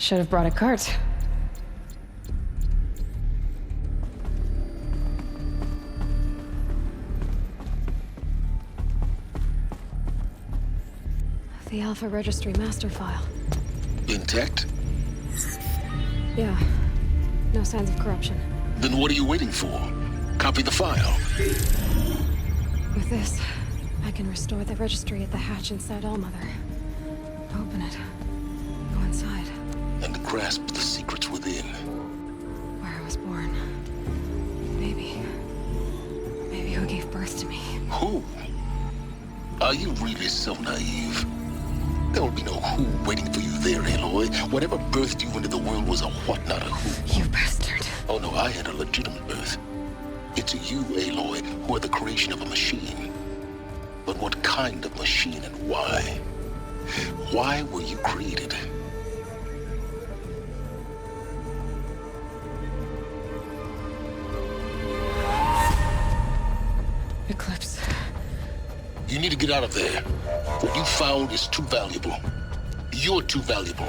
Should have brought a cart. The Alpha Registry master file. Intact? Yeah. No signs of corruption. Then what are you waiting for? Copy the file. With this, I can restore the registry at the hatch inside Allmother. Open it. Go inside. And grasp the secrets within. Where I was born. Maybe who gave birth to me. Who? Are you really so naive? There will be no who waiting for you there, Aloy. Whatever birthed you into the world was a what, not a who. You bastard. Oh no, I had a legitimate birth. It's you, Aloy, who are the creation of a machine. But what kind of machine and why? Why were you created? Eclipse. You need to get out of there. What you found is too valuable. You're too valuable.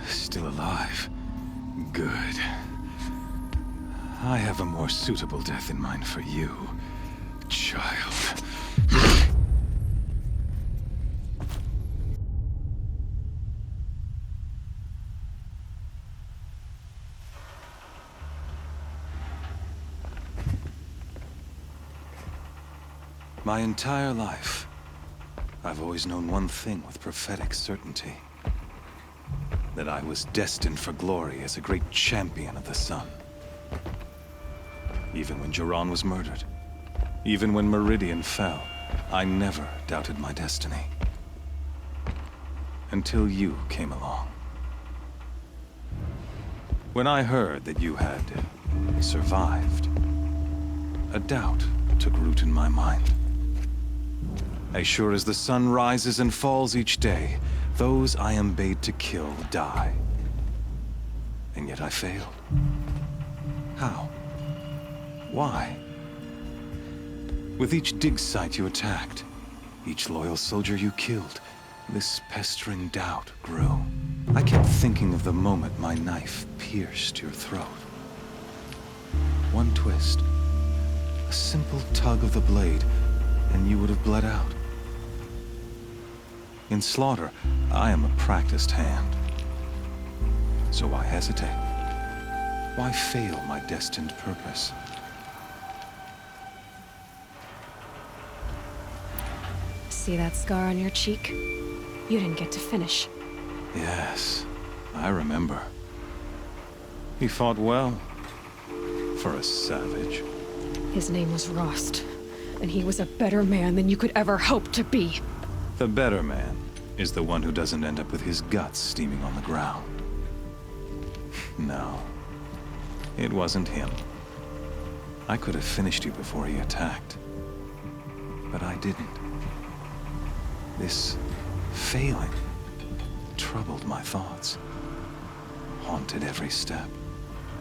Still alive. Good. I have a more suitable death in mind for you, child. My entire life, I've always known one thing with prophetic certainty. That I was destined for glory as a great champion of the sun. Even when Jiran was murdered, even when Meridian fell, I never doubted my destiny. Until you came along. When I heard that you had survived, a doubt took root in my mind. As sure as the sun rises and falls each day, those I am bade to kill die. And yet I failed. How? Why? With each dig site you attacked, each loyal soldier you killed, this pestering doubt grew. I kept thinking of the moment my knife pierced your throat. One twist, a simple tug of the blade, and you would have bled out. In slaughter, I am a practiced hand. So why hesitate? Why fail my destined purpose? See that scar on your cheek? You didn't get to finish. Yes, I remember. He fought well. For a savage. His name was Rost, and he was a better man than you could ever hope to be. The better man is the one who doesn't end up with his guts steaming on the ground. No, it wasn't him. I could have finished you before he attacked. But I didn't. This failing troubled my thoughts, haunted every step.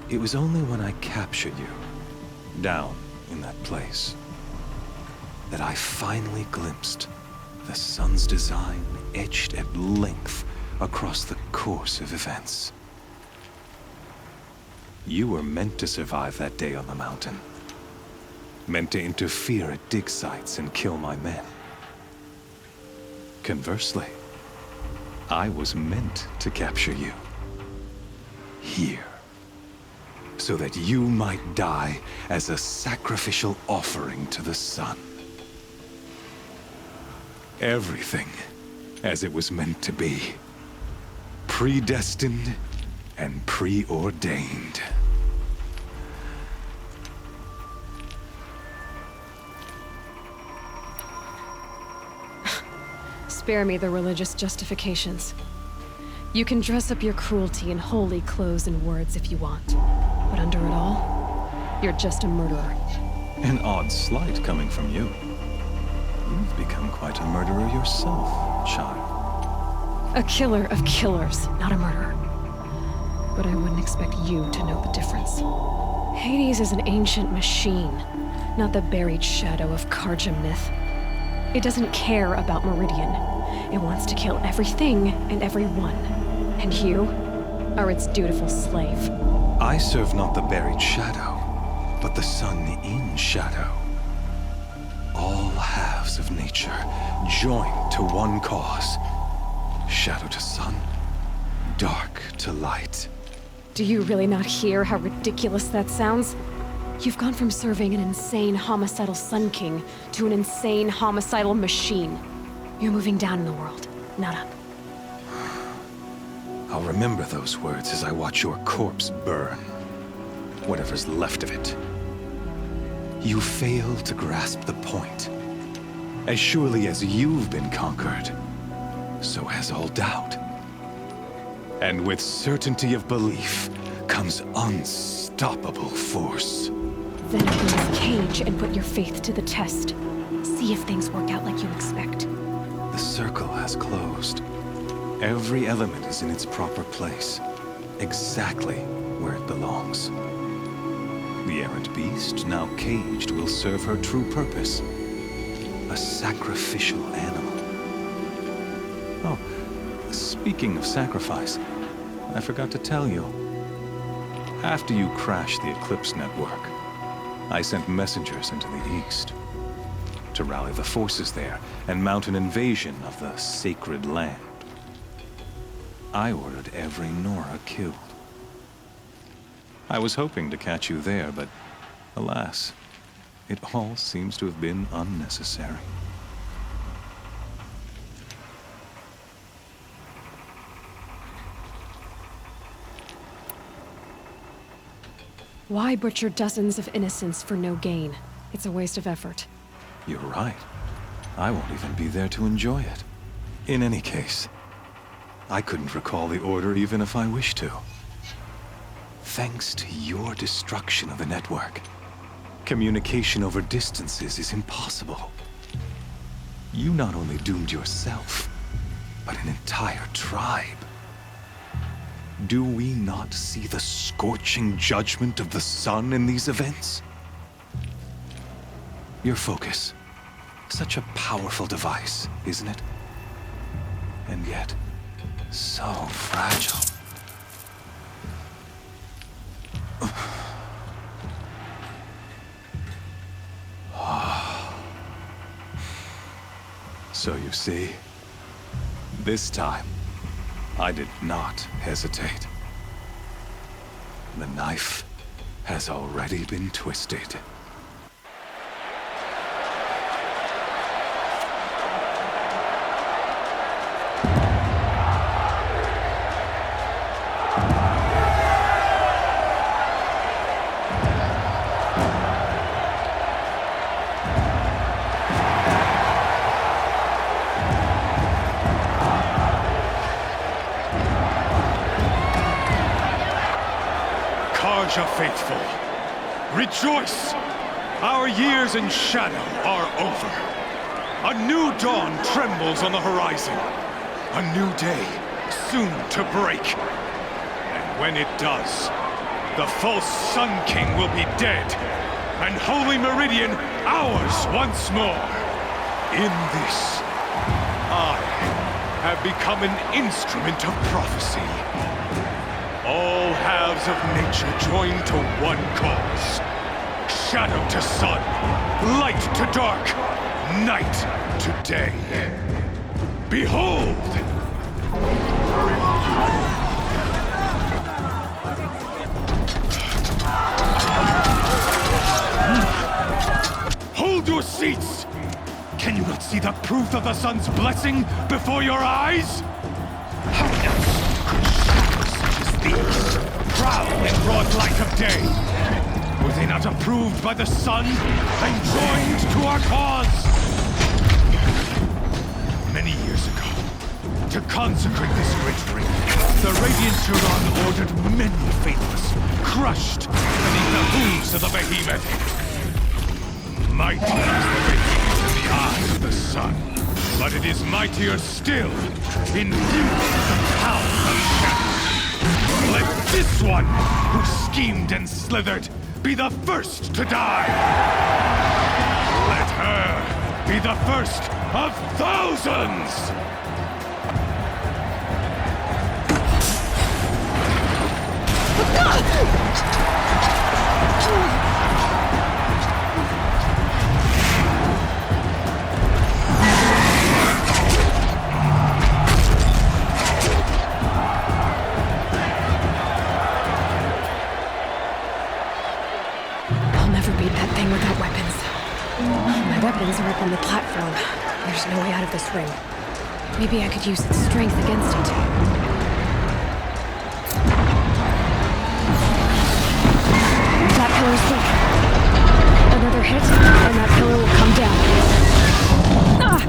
It was only when I captured you, down in that place, that I finally glimpsed the sun's design etched at length across the course of events. You were meant to survive that day on the mountain. Meant to interfere at dig sites and kill my men. Conversely, I was meant to capture you. Here. So that you might die as a sacrificial offering to the sun. Everything as it was meant to be. Predestined and preordained. Spare me the religious justifications. You can dress up your cruelty in holy clothes and words if you want. But under it all, you're just a murderer. An odd slight coming from you. You've become quite a murderer yourself, child. A killer of killers, not a murderer. But I wouldn't expect you to know the difference. Hades is an ancient machine, not the buried shadow of Karja myth. It doesn't care about Meridian. It wants to kill everything and everyone. And you are its dutiful slave. I serve not the buried shadow, but the sun in shadow. All halves of nature joined to one cause. Shadow to sun, dark to light. Do you really not hear how ridiculous that sounds? You've gone from serving an insane homicidal Sun King to an insane homicidal machine. You're moving down in the world, not up. I'll remember those words as I watch your corpse burn. Whatever's left of it. You fail to grasp the point. As surely as you've been conquered, so has all doubt. And with certainty of belief comes unstoppable force. Then open this cage and put your faith to the test. See if things work out like you expect. The circle has closed. Every element is in its proper place, exactly where it belongs. The errant beast, now caged, will serve her true purpose. A sacrificial animal. Oh, speaking of sacrifice, I forgot to tell you. After you crashed the Eclipse network, I sent messengers into the east to rally the forces there and mount an invasion of the sacred land. I ordered every Nora killed. I was hoping to catch you there, but alas, it all seems to have been unnecessary. Why butcher dozens of innocents for no gain? It's a waste of effort. You're right. I won't even be there to enjoy it. In any case, I couldn't recall the order even if I wished to. Thanks to your destruction of the network, communication over distances is impossible. You not only doomed yourself, but an entire tribe. Do we not see the scorching judgment of the sun in these events? Your focus. Such a powerful device, isn't it? And yet, so fragile. So you see, this time, I did not hesitate. The knife has already been twisted. Karja faithful, rejoice! Our years in shadow are over. A new dawn trembles on the horizon. A new day soon to break. And when it does, the false Sun King will be dead, and Holy Meridian ours once more. In this, I have become an instrument of prophecy. All halves of nature join to one cause. Shadow to sun, light to dark, night to day. Behold! Hold your seats! Can you not see the proof of the sun's blessing before your eyes? How else could shadows such as these prowl in broad light of day? Were they not approved by the sun and joined to our cause? Many years ago, To consecrate this great ring, the Radiant Turan ordered many faithless, crushed beneath the hooves of the behemoth. Mighty is the behemoth in the eye of the sun, but it is mightier still, infused with the power of shadow. Let this one, who schemed and slithered, be the first to die! Let her be the first of thousands! I'll never beat that thing without weapons. My weapons are up on the platform. There's no way out of this ring. Maybe I could use its strength against it. That pillar's weak. Another hit, and that pillar will come down. Ah!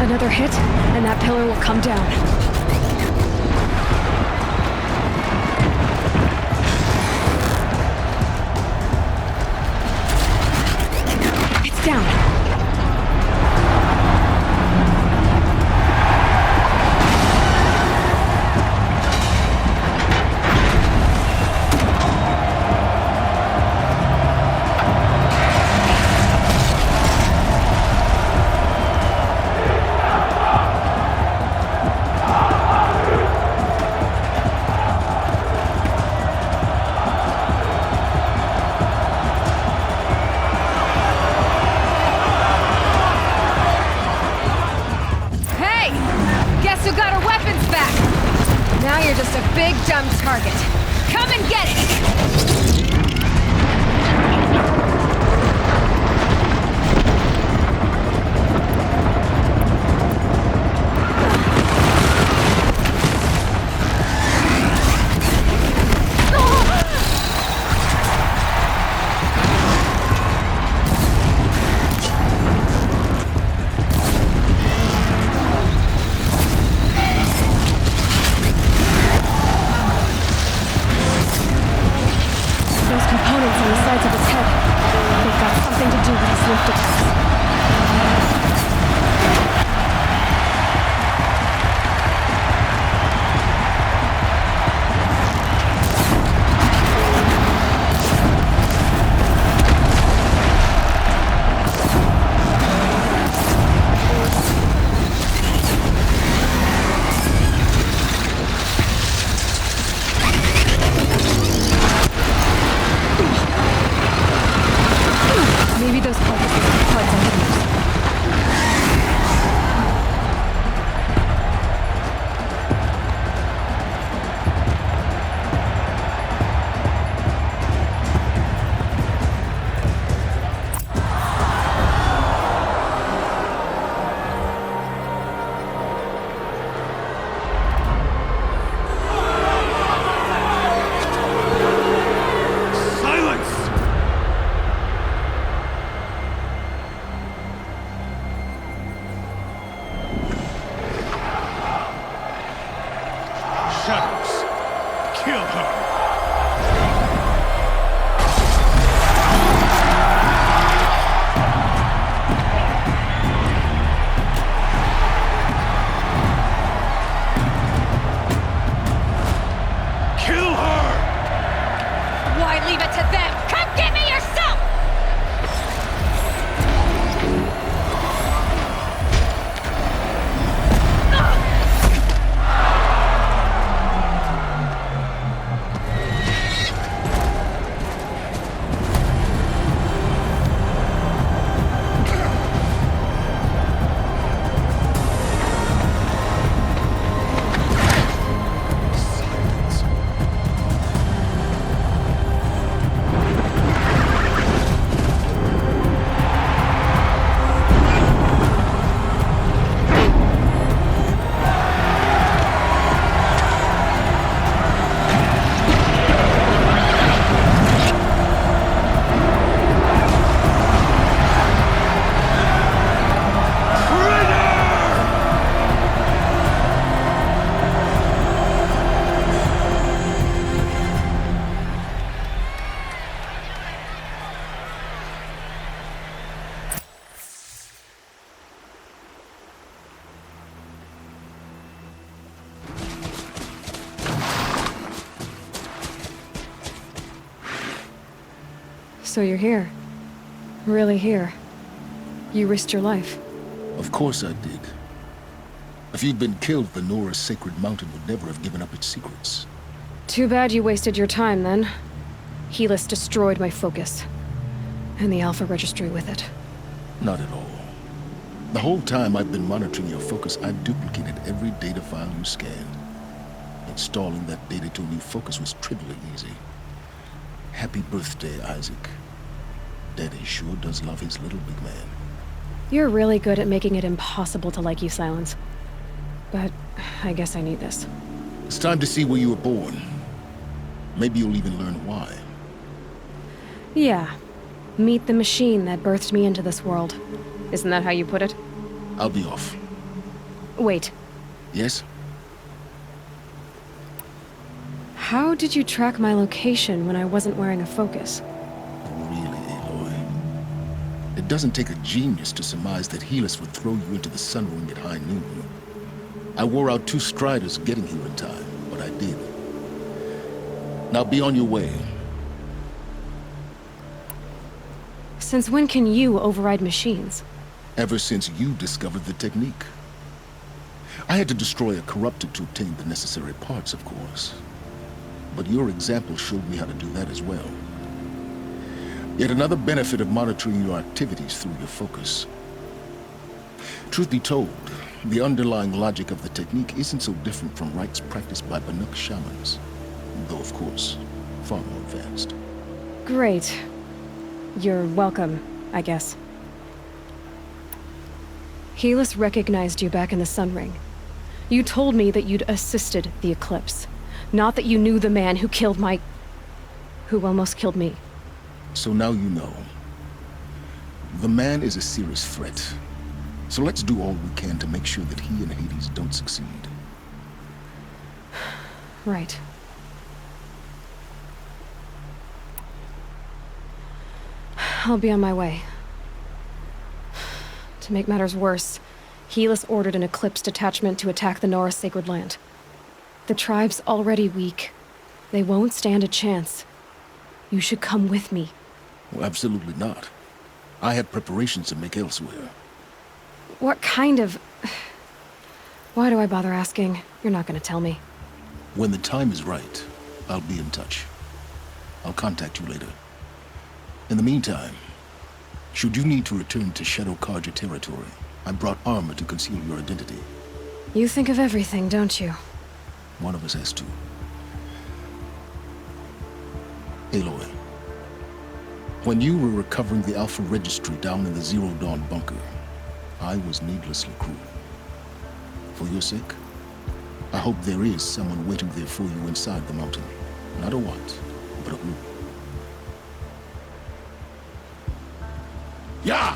Another hit, and that pillar will come down. It's down. Now you're just a big, dumb target. Come and get it! So you're here. Really here. You risked your life. Of course I did. If you'd been killed, the Nora's sacred mountain would never have given up its secrets. Too bad you wasted your time, then. Helis destroyed my focus. And the Alpha Registry with it. Not at all. The whole time I've been monitoring your focus, I've duplicated every data file you scanned. Installing that data to a new focus was trivially easy. Happy birthday, Isaac. Daddy sure does love his little big man. You're really good at making it impossible to like you, Silence. But I guess I need this. It's time to see where you were born. Maybe you'll even learn why. Yeah. Meet the machine that birthed me into this world. Isn't that how you put it? I'll be off. Wait. Yes? How did you track my location when I wasn't wearing a focus? Really, Aloy? It doesn't take a genius to surmise that Helis would throw you into the Sun Ring at high noon. I wore out 2 striders getting here in time, but I did. Now be on your way. Since when can you override machines? Ever since you discovered the technique. I had to destroy a corrupted to obtain the necessary parts, of course. But your example showed me how to do that as well. Yet another benefit of monitoring your activities through your focus. Truth be told, the underlying logic of the technique isn't so different from rites practiced by Banuk shamans. Though, of course, far more advanced. Great. You're welcome, I guess. Helis recognized you back in the Sun Ring. You told me that you'd assisted the Eclipse. Not that you knew the man who killed who almost killed me. So now you know. The man is a serious threat. So let's do all we can to make sure that he and Hades don't succeed. Right. I'll be on my way. To make matters worse, Helis ordered an Eclipse detachment to attack the Nora Sacred Land. The tribe's already weak. They won't stand a chance. You should come with me. Well, absolutely not. I have preparations to make elsewhere. What kind of... Why do I bother asking? You're not gonna tell me. When the time is right, I'll be in touch. I'll contact you later. In the meantime, should you need to return to Shadow Carja territory, I brought armor to conceal your identity. You think of everything, don't you? One of us has to. Aloy, when you were recovering the Alpha Registry down in the Zero Dawn bunker, I was needlessly cruel. For your sake, I hope there is someone waiting there for you inside the mountain. Not a what, but a who. Yeah!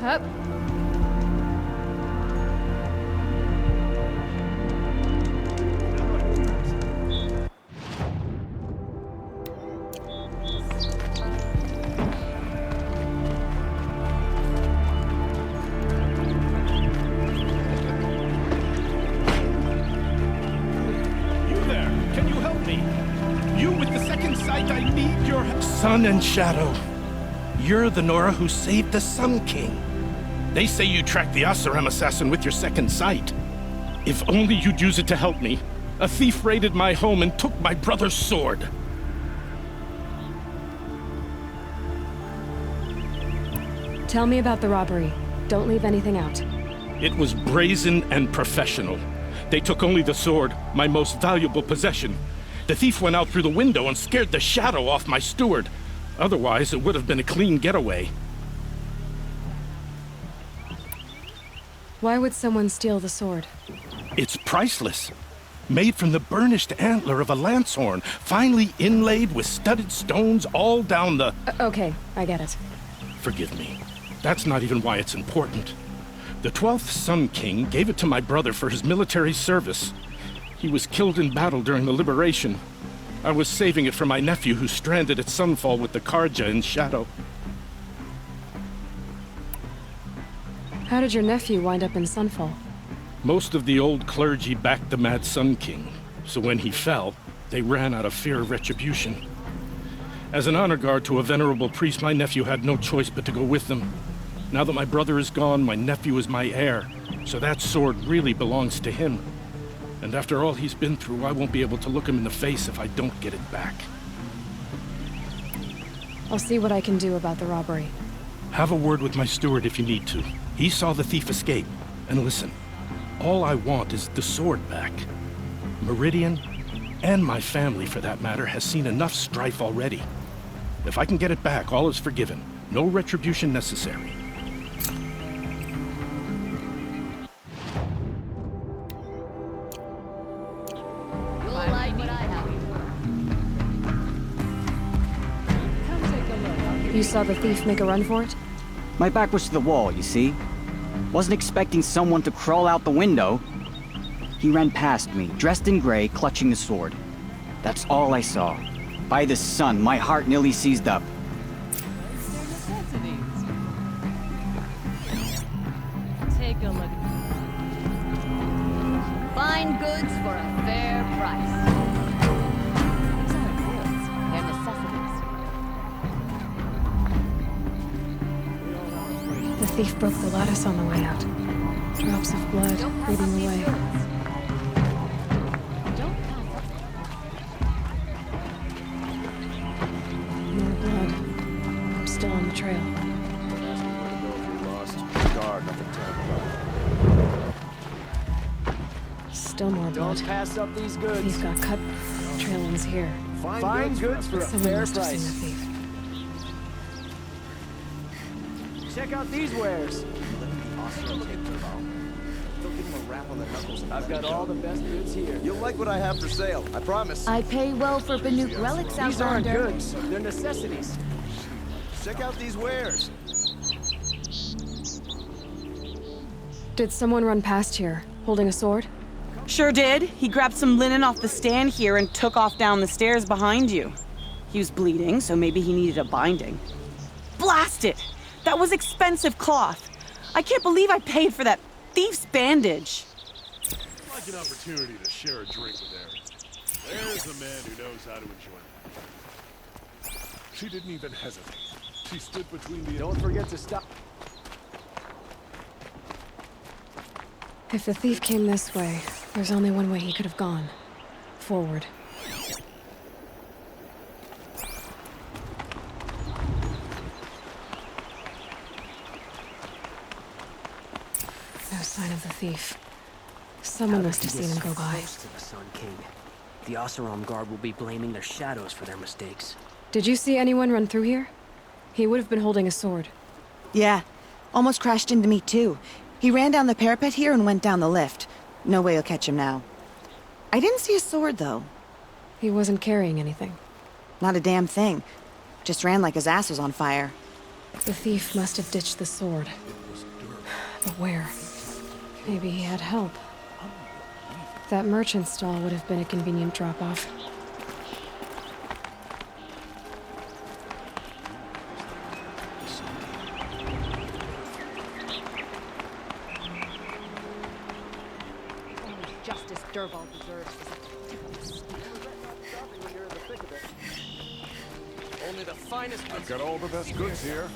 Up. Sun and Shadow. You're the Nora who saved the Sun King. They say you tracked the Oseram assassin with your second sight. If only you'd use it to help me. A thief raided my home and took my brother's sword. Tell me about the robbery. Don't leave anything out. It was brazen and professional. They took only the sword, my most valuable possession. The thief went out through the window and scared the shadow off my steward. Otherwise, it would have been a clean getaway. Why would someone steal the sword? It's priceless. Made from the burnished antler of a lancehorn, finely inlaid with studded stones all down the... Okay, I get it. Forgive me. That's not even why it's important. The 12th Sun King gave it to my brother for his military service. He was killed in battle during the Liberation. I was saving it for my nephew who's stranded at Sunfall with the Karja in Shadow. How did your nephew wind up in Sunfall? Most of the old clergy backed the Mad Sun King, so when he fell, they ran out of fear of retribution. As an honor guard to a venerable priest, my nephew had no choice but to go with them. Now that my brother is gone, my nephew is my heir, so that sword really belongs to him. And after all he's been through, I won't be able to look him in the face if I don't get it back. I'll see what I can do about the robbery. Have a word with my steward if you need to. He saw the thief escape. And listen, all I want is the sword back. Meridian, and my family for that matter, has seen enough strife already. If I can get it back, all is forgiven. No retribution necessary. You saw the thief make a run for it? My back was to the wall, you see? Wasn't expecting someone to crawl out the window. He ran past me, dressed in gray, clutching the sword. That's all I saw. By the sun, my heart nearly seized up. Take a look. Fine goods for a fair price. These aren't goods, they're necessities. The thief broke the lattice on the way out. Drops of blood bleeding away. More blood. I'm still on the trail. Still more blood. Don't pass up these goods. He's got cut trail ends here. Fine goods for a Someone fair must have seen the price. thief. Check out these wares. I've got all the best goods here. You'll like what I have for sale, I promise. I pay well for Banuk relics, These aren't Outlander. goods, they're necessities. Check out these wares. Did someone run past here, holding a sword? Sure did. He grabbed some linen off the stand here and took off down the stairs behind you. He was bleeding, so maybe he needed a binding. Blast it! That was expensive cloth. I can't believe I paid for that thief's bandage. Like an opportunity to share a drink with Erin. There's a man who knows how to enjoy it. She didn't even hesitate. She stood between the... Don't forget to stop. If the thief came this way, there's only one way he could have gone. Forward. No sign of the thief. Someone must have seen him go by. Close to the Sun King. The Oseram Guard will be blaming their shadows for their mistakes. Did you see anyone run through here? He would have been holding a sword. Yeah. Almost crashed into me, too. He ran down the parapet here and went down the lift. No way you'll catch him now. I didn't see a sword, though. He wasn't carrying anything. Not a damn thing. Just ran like his ass was on fire. The thief must have ditched the sword. But where? Maybe he had help. That merchant stall would have been a convenient drop-off. Only Justice Durval deserves is a tip of the spear. Only the finest I've got all the best goods here.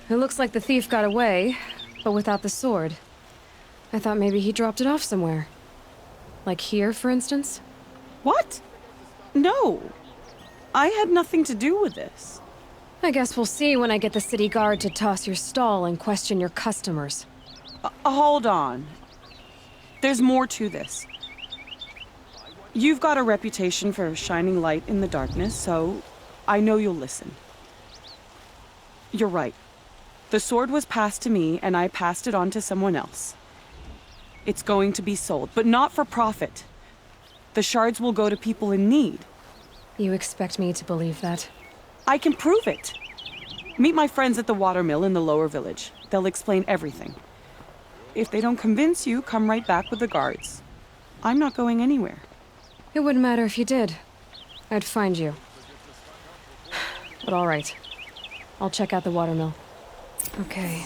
It looks like the thief got away, but without the sword. I thought maybe he dropped it off somewhere. Like here, for instance? What? No. I had nothing to do with this. I guess we'll see when I get the city guard to toss your stall and question your customers. Hold on. There's more to this. You've got a reputation for shining light in the darkness, so I know you'll listen. You're right. The sword was passed to me, and I passed it on to someone else. It's going to be sold, but not for profit. The shards will go to people in need. You expect me to believe that? I can prove it. Meet my friends at the watermill in the lower village. They'll explain everything. If they don't convince you, come right back with the guards. I'm not going anywhere. It wouldn't matter if you did. I'd find you. But all right. I'll check out the watermill. Okay.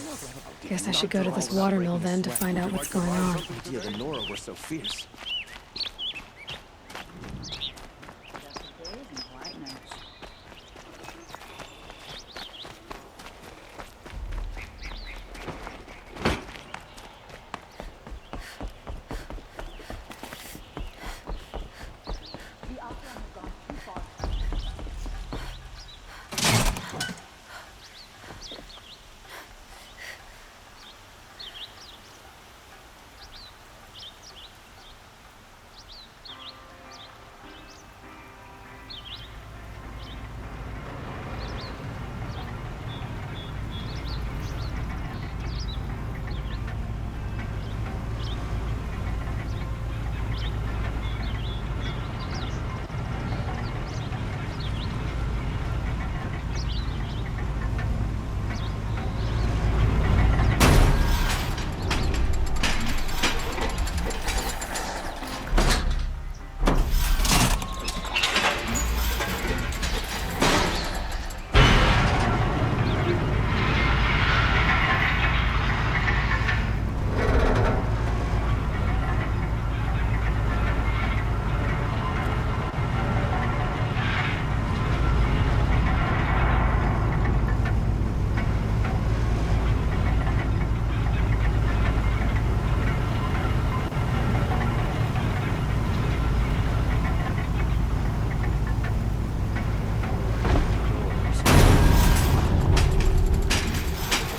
Guess I should go to this watermill then to find out what's going on. idea the Nora were so fierce.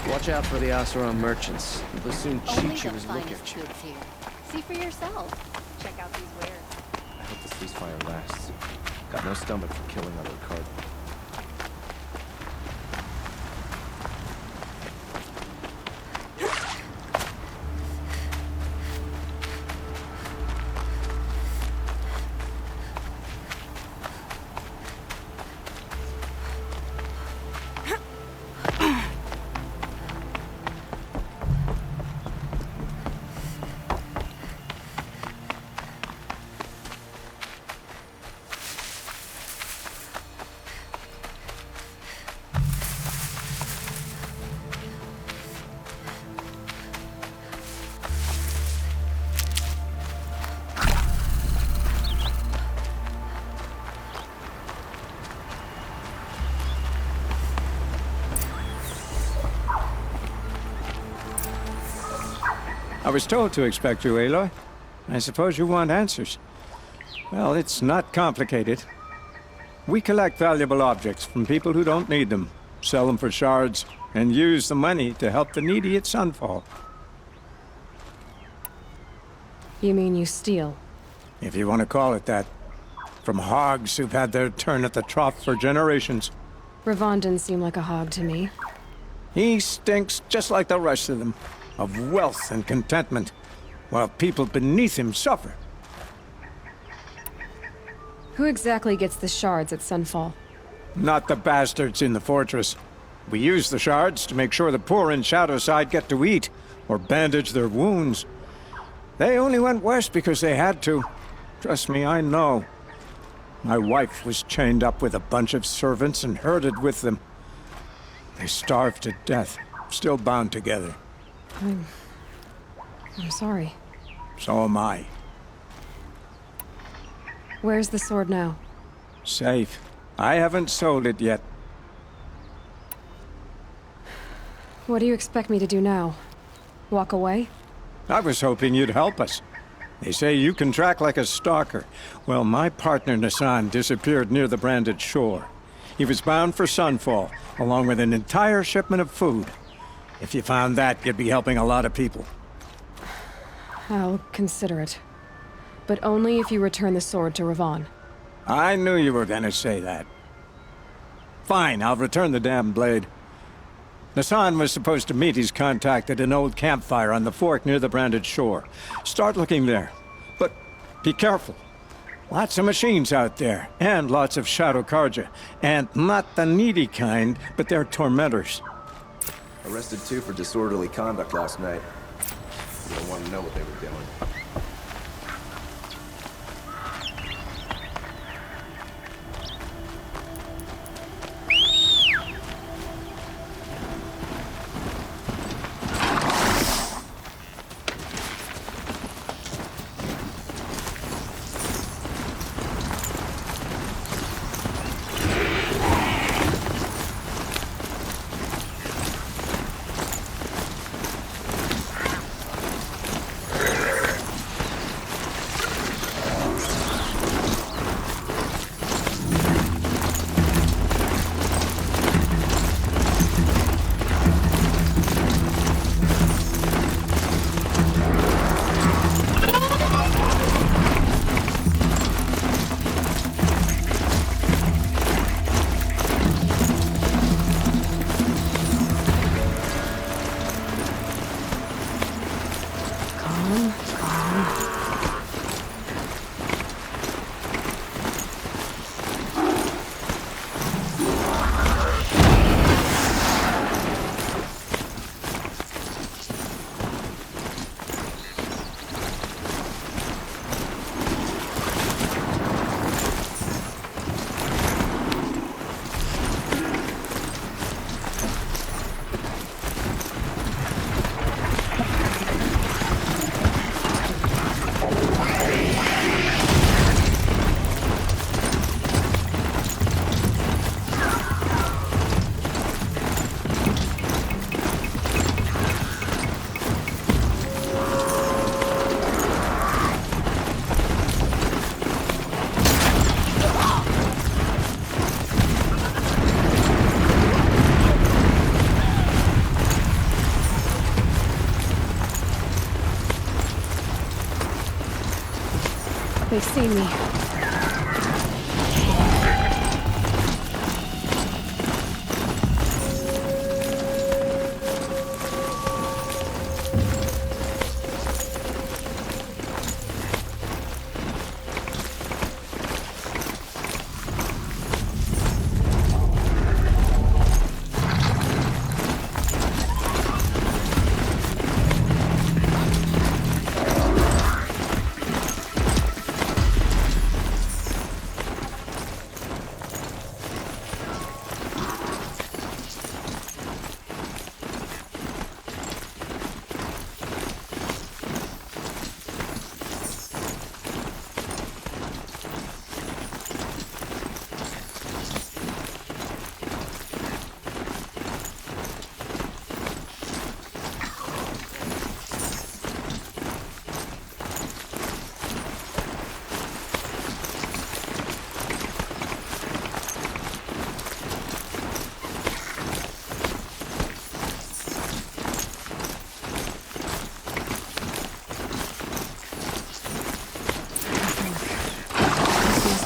Watch out for the Oseram merchants. They'll soon Only cheat you the as look finest at you. goods here. See for yourself. Check out these wares. I hope this ceasefire lasts. Got no stomach for killing other Cardinal. I was told to expect you, Aloy. I suppose you want answers. Well, it's not complicated. We collect valuable objects from people who don't need them, sell them for shards, and use the money to help the needy at Sunfall. You mean you steal? If you want to call it that. From hogs who've had their turn at the trough for generations. Ravon didn't seem like a hog to me. He stinks just like the rest of them, of wealth and contentment, while people beneath him suffer. Who exactly gets the shards at Sunfall? Not the bastards in the fortress. We use the shards to make sure the poor in Shadowside get to eat, or bandage their wounds. They only went west because they had to. Trust me, I know. My wife was chained up with a bunch of servants and herded with them. They starved to death, still bound together. I'm sorry. So am I. Where's the sword now? Safe. I haven't sold it yet. What do you expect me to do now? Walk away? I was hoping you'd help us. They say you can track like a stalker. Well, my partner Nassan disappeared near the Branded Shore. He was bound for Sunfall, along with an entire shipment of food. If you found that, you'd be helping a lot of people. I'll consider it. But only if you return the sword to Ravon. I knew you were gonna say that. Fine, I'll return the damn blade. Nassan was supposed to meet his contact at an old campfire on the fork near the Branded Shore. Start looking there. But be careful. Lots of machines out there, and lots of Shadow Carja. And not the needy kind, but they're tormentors. Arrested 2 for disorderly conduct last night. You don't want to know what they were doing. They've seen me.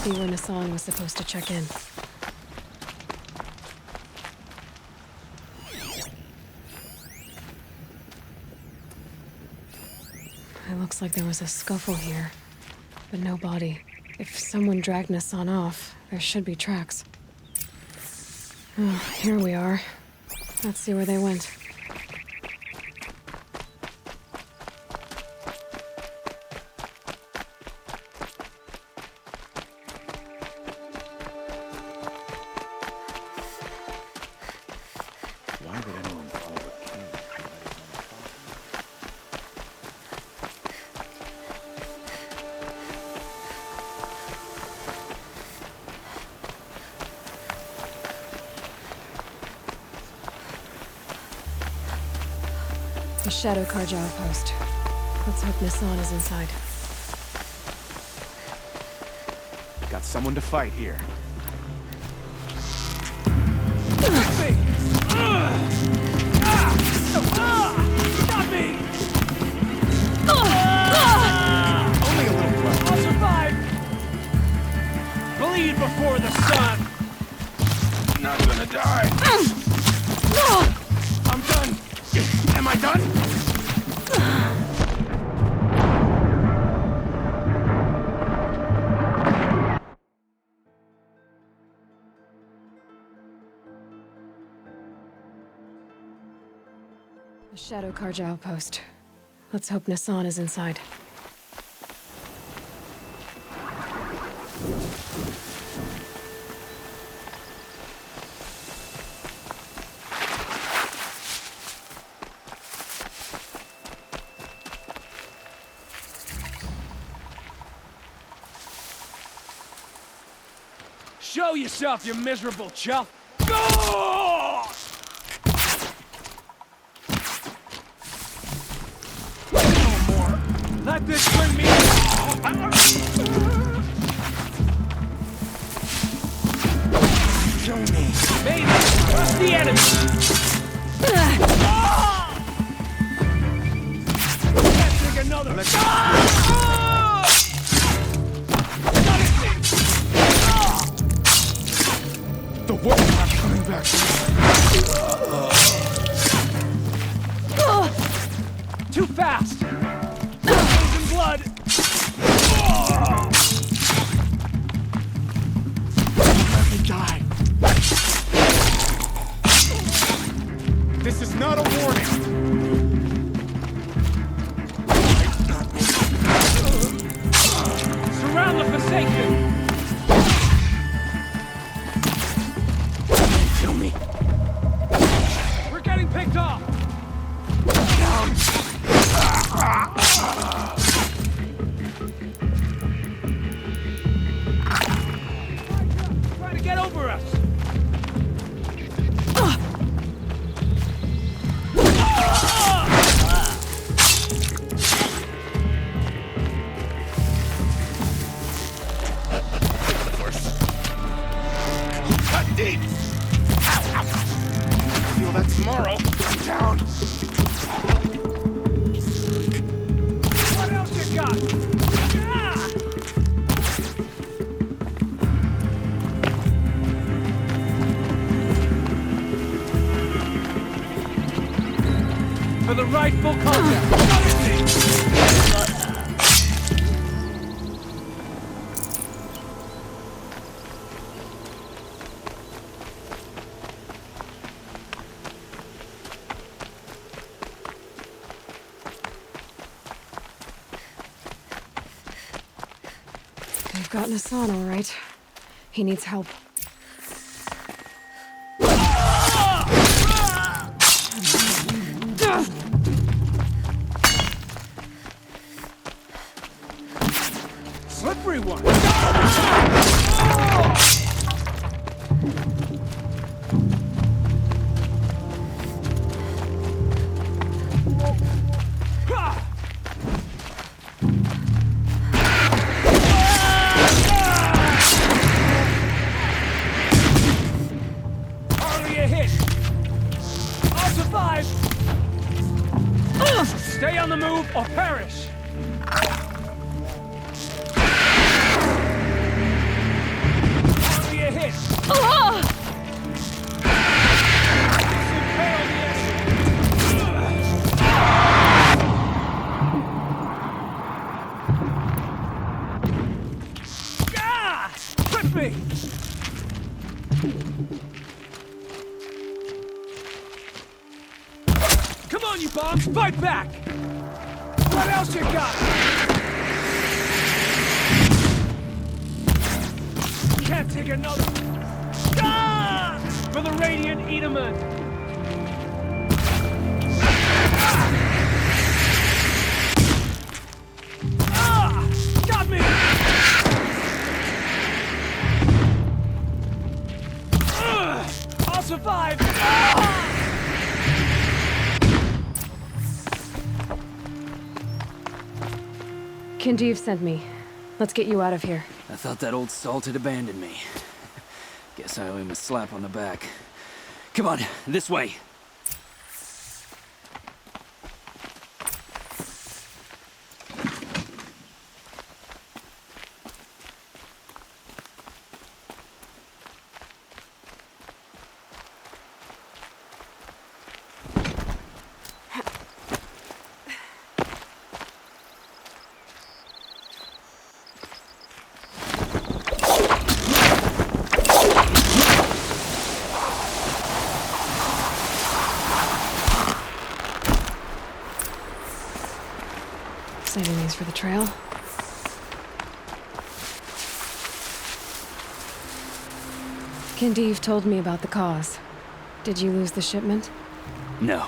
When Nassan was supposed to check in. It looks like there was a scuffle here, but no body. If someone dragged Nassan off, there should be tracks. Oh, here we are. Let's see where they went. Why would anyone follow a king? The Shadow Karja outpost. Let's hope Nissan is inside. Got someone to fight here. Stop me! Only a little blood. I'll survive! Bleed before the sun! Not gonna die. I'm done. Am I done? The Shadow Karja outpost. Let's hope Nissan is inside. Show yourself, you miserable chuff! Go! No more. Let this bring me. Show me. Baby, trust the enemy. Can't take another. The world's not coming back to me. Too fast. Frozen blood. Let me die. This is not a warning. Surround the Forsaken. Kill me. We're getting picked off. Down. Trying to get over us. Cut deep. Feel that tomorrow. I'm down. What else you got? Ah! For the rightful contact. They've got Nissan, all right. He needs help. Slippery one. Hardly a hit. I'll survive. Stay on the move or perish. Hardly a hit. Ah! Trip me! on, you bombs! Fight back! What else you got? Can't take another. Ah! For the Radiant Edaman! Ah! Got me! I'll survive! Ah! Kinjeev sent me. Let's get you out of here. I thought that old salt had abandoned me. Guess I owe him a slap on the back. Come on, this way. Saving these for the trail. Kinjeev told me about the cause. Did you lose the shipment? No.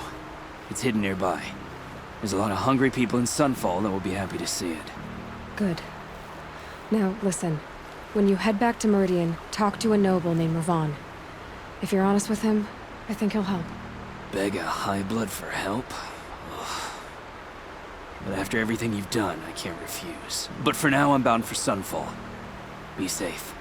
It's hidden nearby. There's a lot of hungry people in Sunfall that will be happy to see it. Good. Now, listen. When you head back to Meridian, talk to a noble named Ravon. If you're honest with him, I think he'll help. Beg a high blood for help? Ugh. But after everything you've done, I can't refuse. But for now, I'm bound for Sunfall. Be safe.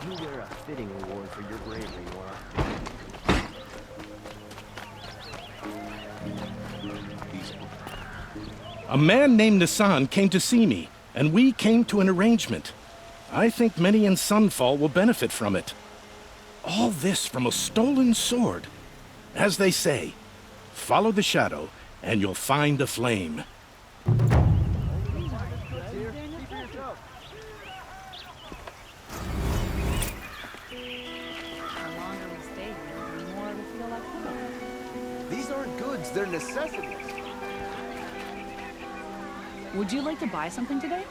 You wear a fitting reward for your bravery, Nora. A man named Nissan came to see me, and we came to an arrangement. I think many in Sunfall will benefit from it. All this from a stolen sword. As they say, follow the shadow, and you'll find a flame. These aren't goods, they're necessities. Would you like to buy something today?